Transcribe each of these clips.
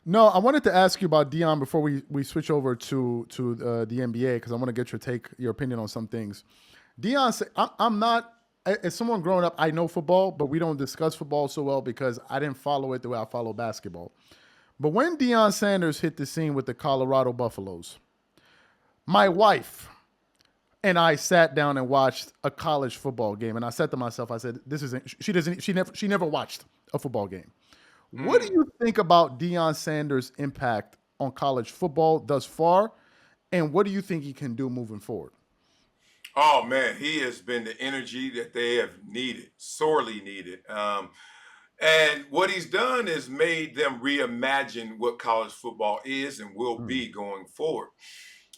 No, I wanted to ask you about Deion before we switch over to the NBA because I want to get your opinion on some things. Deion said, I'm not, as someone growing up, I know football, but we don't discuss football so well because I didn't follow it the way I follow basketball. But when Deion Sanders hit the scene with the Colorado Buffaloes, my wife and I sat down and watched a college football game, and I said to myself, I said, "This isn't." She never watched a football game. What do you think about Deion Sanders' impact on college football thus far, and what do you think he can do moving forward? Oh man, he has been the energy that they have needed, sorely needed. And what he's done is made them reimagine what college football is and will Mm, be going forward.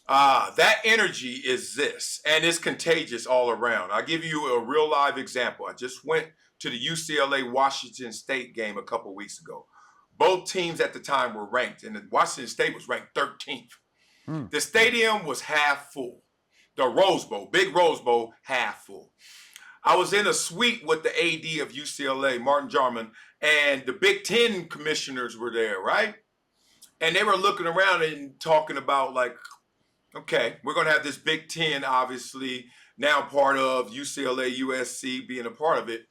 That energy is this, and it's contagious all around. I'll give you a real live example. I just went to the UCLA Washington State game a couple weeks ago. Both teams at the time were ranked, and Washington State was ranked 13th. mm, The stadium was half full. The Rose Bowl, big Rose Bowl, half full. I was in a suite with the AD of UCLA, Martin Jarman, and the Big Ten commissioners were there, right? And they were looking around and talking about, like, okay, we're going to have this Big Ten, obviously, now part of UCLA, USC being a part of it.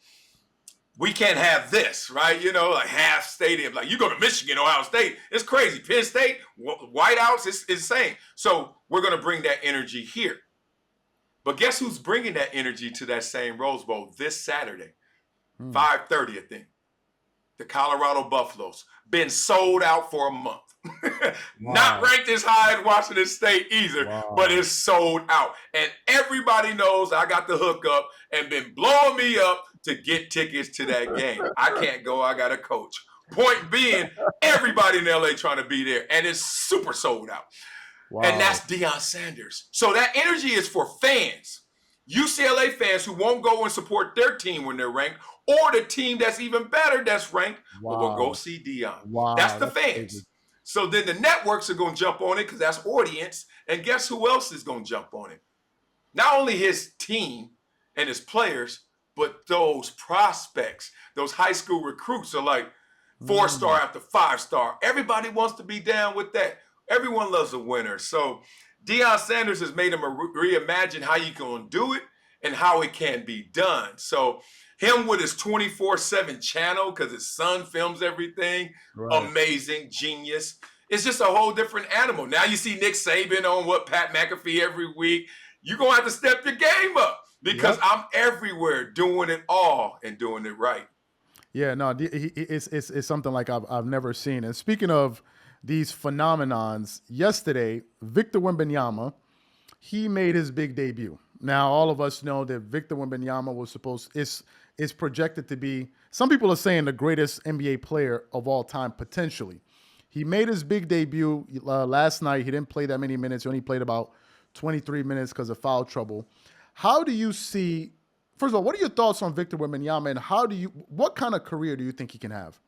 We can't have this, right? You know, like half stadium. Like you go to Michigan, Ohio State, it's crazy. Penn State, whiteouts, it's insane. So we're going to bring that energy here. But guess who's bringing that energy to that same Rose Bowl this Saturday, mm. 5:30, I think. The Colorado Buffaloes. Been sold out for a month. Not Wow. ranked as high as Washington State either, but Wow. it's sold out. And everybody knows I got the hookup and been blowing me up to get tickets to that game. I can't go. I got a coach. Point being, everybody in LA trying to be there, and it's super sold out. And that's Wow. Deion Sanders. So that energy is for fans, UCLA fans who won't go and support their team when they're ranked, or the team that's even better that's ranked, but will go Wow. see Deion. That's Wow. the That's crazy. fans. So then the networks are going to jump on it because that's audience. And guess who else is going to jump on it? Not only his team and his players, but those prospects, those high school recruits are like 4-star Mm. after 5-star. Everybody wants to be down with that. Everyone loves a winner. So Deion Sanders has made him reimagine how you can do it and how it can be done. So him with his 24/7 channel, because his son films everything, Right. amazing, genius. It's just a whole different animal. Now you see Nick Saban on Pat McAfee every week. You're going to have to step your game up because Yep. I'm everywhere doing it all and doing it right. Yeah, no, it's something like I've never seen. And speaking of these phenomenons, yesterday, Victor Wembanyama, he made his big debut. Now, all of us know that Victor Wembanyama is projected to be, some people are saying, the greatest NBA player of all time, potentially. He made his big debut last night. He didn't play that many minutes. He only played about 23 minutes because of foul trouble. How do you see, first of all, what are your thoughts on Victor Wembanyama, and what kind of career do you think he can have?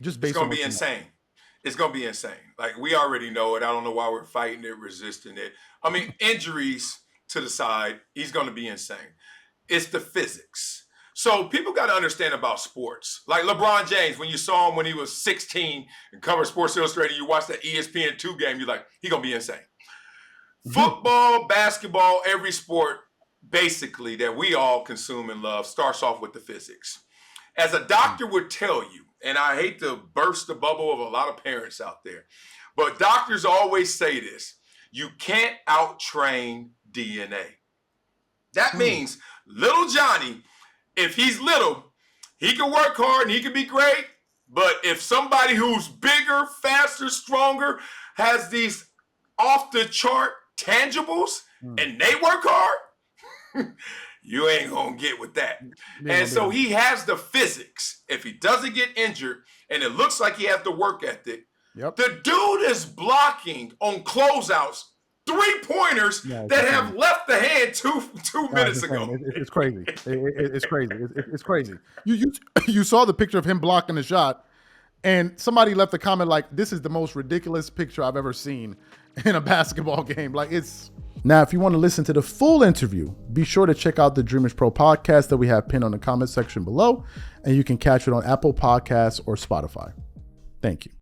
Just It's based on going to what be you know. insane. It's going to be insane. Like, we already know it. I don't know why we're fighting it, resisting it. I mean, injuries to the side, he's going to be insane. It's the physics. So people got to understand about sports. Like LeBron James, when you saw him when he was 16 and covered Sports Illustrated, you watched that ESPN2 game, you're like, he's going to be insane. Football, basketball, every sport, basically, that we all consume and love starts off with the physics. As a doctor would tell you, and I hate to burst the bubble of a lot of parents out there, but doctors always say this: you can't out-train DNA. That means little Johnny, if he's little, he can work hard and he can be great, but if somebody who's bigger, faster, stronger, has these off-the-chart tangibles and they work hard, you ain't gonna get with that. Being And gonna be so a- he has the physics. If he doesn't get injured and it looks like he has the work ethic, Yep. the dude is blocking on closeouts 3-pointers Yeah, it's that insane. have left the hand two No, it's minutes insane. ago. It's crazy. It's crazy. It's crazy. You saw the picture of him blocking the shot, and somebody left a comment like, "This is the most ridiculous picture I've ever seen in a basketball game." Like, it's. Now, if you want to listen to the full interview, be sure to check out the Dreamers Pro podcast that we have pinned on the comment section below, and you can catch it on Apple Podcasts or Spotify. Thank you.